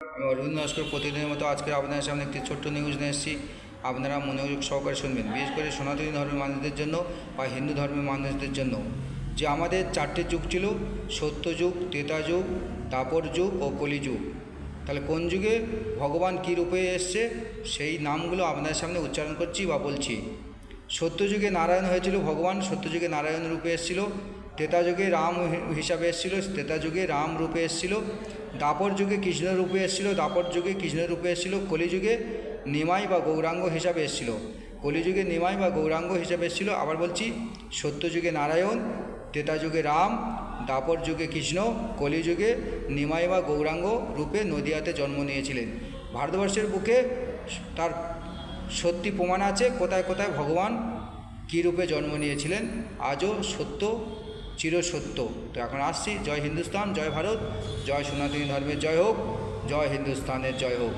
আমি অরবিন্দ নস্কর প্রতিদিনের মতো আজকের আপনাদের সামনে একটি ছোট্ট নিউজ নিয়ে এসেছি। আপনারা মনোযোগ সহকারে শুনবেন, বিশেষ করে সনাতনী ধর্মের মানুষদের জন্য বা হিন্দু ধর্মের মানুষদের জন্য। যে আমাদের চারটে যুগ ছিল, সত্যযুগ, ত্রেতা যুগ, দ্বাপর যুগ ও কলিযুগ। তাহলে কোন যুগে ভগবান কী রূপে এসছে সেই নামগুলো আপনাদের সামনে উচ্চারণ করছি বা বলছি। সত্যযুগে নারায়ণ হয়েছিল ভগবান, সত্যযুগে নারায়ণ রূপে এসেছিল। ত্রেতা যুগে রাম হিসাবে এসেছিল, ত্রেতা যুগে রাম রূপে এসেছিল। দ্বাপর যুগে কৃষ্ণ রূপে এসেছিল, দ্বাপর যুগে কৃষ্ণ রূপে এসেছিল। কলিযুগে নিমাই বা গৌরাঙ্গ হিসাবে এসেছিল, কলিযুগে নিমাই বা গৌরাঙ্গ হিসাবে এসেছিল। আবার বলছি, সত্যযুগে নারায়ণ, ত্রেতা যুগে রাম, দ্বাপর যুগে কৃষ্ণ, কলিযুগে নিমাই বা গৌরাঙ্গ রূপে নদিয়াতে জন্ম নিয়েছিলেন। ভারতবর্ষের বুকে তার সত্যি প্রমাণ আছে কোথায় কোথায় ভগবান কী রূপে জন্ম নিয়েছিলেন, আজও সত্য, চিরসত্য। তো এখন আসছি। জয় হিন্দুস্তান, জয় ভারত, জয় সনাতনী ধর্মের জয় হোক, জয় হিন্দুস্তানের জয় হোক।